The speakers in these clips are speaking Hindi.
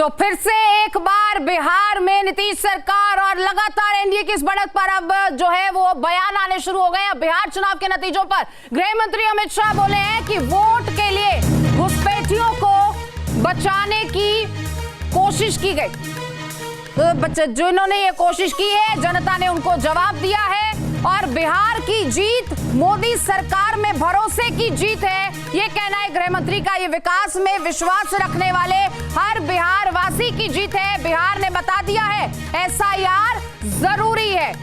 तो फिर से एक बार बिहार में नीतीश सरकार और लगातार एनडीए की इस बढ़त पर अब जो है वो बयान आने शुरू हो गए। अब बिहार चुनाव के नतीजों पर गृह मंत्री अमित शाह बोले हैं कि वोट के लिए घुसपैठियों को बचाने की कोशिश की गई। तो जिन्होंने ये कोशिश की है जनता ने उनको जवाब दिया है और बिहार की जीत मोदी सरकार में भरोसे की जीत है, ये कहना है गृह मंत्री का। ये विकास में विश्वास रखने वाले हर बिहार वासी की जीत है। बिहार ने बता दिया है एसआईआर जरूरी है।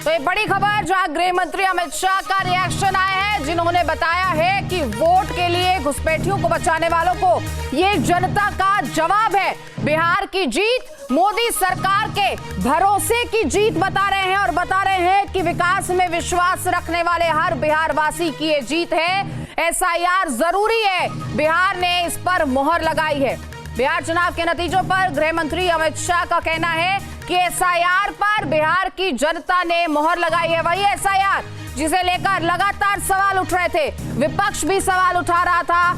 तो ये बड़ी खबर जहां गृह मंत्री अमित शाह का रिएक्शन आया है, जिन्होंने बताया है कि वोट के लिए घुसपैठियों को बचाने वालों को ये जनता का जवाब है। बिहार की जीत मोदी सरकार के भरोसे की जीत बता रहे हैं और बता रहे हैं कि विकास में विश्वास रखने वाले हर बिहार वासी की ये जीत है। एसआईआर जरूरी है, बिहार ने इस पर मोहर लगाई है। बिहार चुनाव के नतीजों पर गृह मंत्री अमित शाह का कहना है कि एसआईआर पर बिहार की जनता ने मोहर लगाई है। वही एसआईआर जिसे लेकर लगातार सवाल उठ रहे थे, विपक्ष भी सवाल उठा रहा था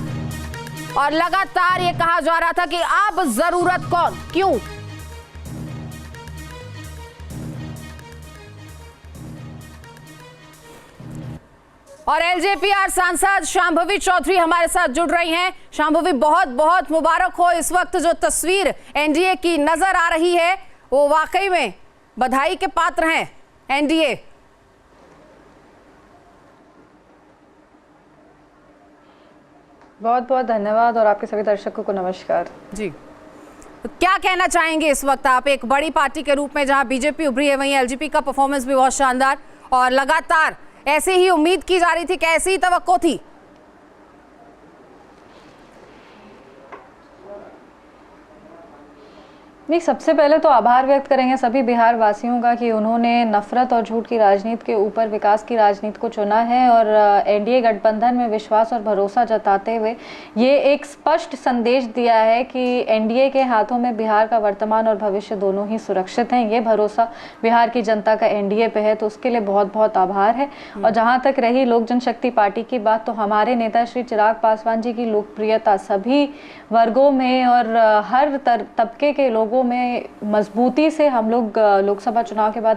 और लगातार ये कहा जा रहा था कि अब जरूरत कौन क्यों। और एलजेपीआर सांसद शांभवी चौधरी हमारे साथ जुड़ रही हैं। शांभवी, बहुत बहुत मुबारक हो। इस वक्त जो तस्वीर एनडीए की नजर आ रही है वो वाकई में बधाई के पात्र हैं एनडीए। बहुत बहुत धन्यवाद और आपके सभी दर्शकों को नमस्कार जी। तो क्या कहना चाहेंगे इस वक्त आप एक बड़ी पार्टी के रूप में, जहां बीजेपी उभरी है, वहीं एलजेपी का परफॉर्मेंस भी बहुत शानदार और लगातार ऐसे ही उम्मीद की जा रही थी, कैसी ही तवक्को थी? नहीं, सबसे पहले तो आभार व्यक्त करेंगे सभी बिहार वासियों का कि उन्होंने नफरत और झूठ की राजनीति के ऊपर विकास की राजनीति को चुना है और एनडीए गठबंधन में विश्वास और भरोसा जताते हुए ये एक स्पष्ट संदेश दिया है कि एनडीए के हाथों में बिहार का वर्तमान और भविष्य दोनों ही सुरक्षित हैं। ये भरोसा बिहार की जनता का एनडीए पे है, तो उसके लिए बहुत बहुत आभार है। और जहाँ तक रही लोक जनशक्ति पार्टी की बात, तो हमारे नेता श्री चिराग पासवान जी की लोकप्रियता सभी वर्गों में और हर तबके के लोगों में मजबूती से हम लोग लोकसभा चुनाव के बाद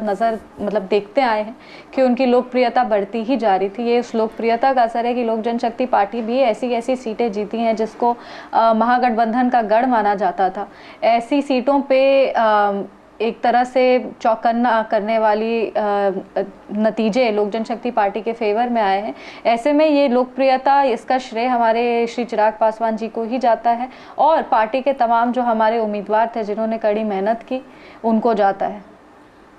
देखते आए हैं कि उनकी लोकप्रियता बढ़ती ही जा रही थी। ये उस लोकप्रियता का असर है कि लोक जनशक्ति पार्टी भी ऐसी ऐसी सीटें जीती हैं जिसको महागठबंधन का गढ़ माना जाता था। ऐसी सीटों पे एक तरह से चौकन्ना करने वाली नतीजे लोक जनशक्ति पार्टी के फेवर में आए हैं। ऐसे में ये लोकप्रियता, इसका श्रेय हमारे श्री चिराग पासवान जी को ही जाता है और पार्टी के तमाम जो हमारे उम्मीदवार थे जिन्होंने कड़ी मेहनत की, उनको जाता है।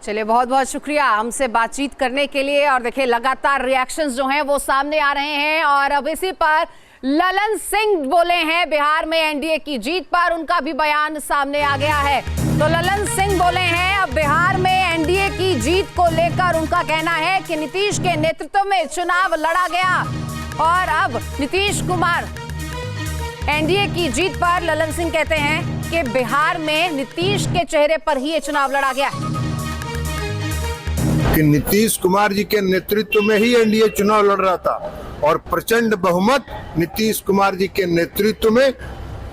चलिए, बहुत बहुत शुक्रिया हमसे बातचीत करने के लिए। और देखिए लगातार रिएक्शंस जो हैं वो सामने आ रहे हैं और अब इसी पर ललन सिंह बोले हैं बिहार में एनडीए की जीत पर, उनका भी बयान सामने आ गया है। तो ललन सिंह बोले हैं अब बिहार में एनडीए की जीत को लेकर उनका कहना है कि नीतीश के नेतृत्व में चुनाव लड़ा गया और अब नीतीश कुमार। एनडीए की जीत पर ललन सिंह कहते हैं कि बिहार में नीतीश के चेहरे पर ही ये चुनाव लड़ा गया कि नीतीश कुमार जी के नेतृत्व में ही एनडीए चुनाव लड़ रहा था और प्रचंड बहुमत नीतीश कुमार जी के नेतृत्व में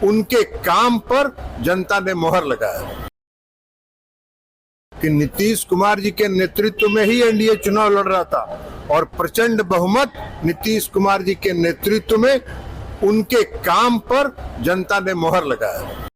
उनके काम पर जनता ने मोहर लगाया। कि नीतीश कुमार जी के नेतृत्व में ही एनडीए चुनाव लड़ रहा था और प्रचंड बहुमत नीतीश कुमार जी के नेतृत्व में उनके काम पर जनता ने मोहर लगाया।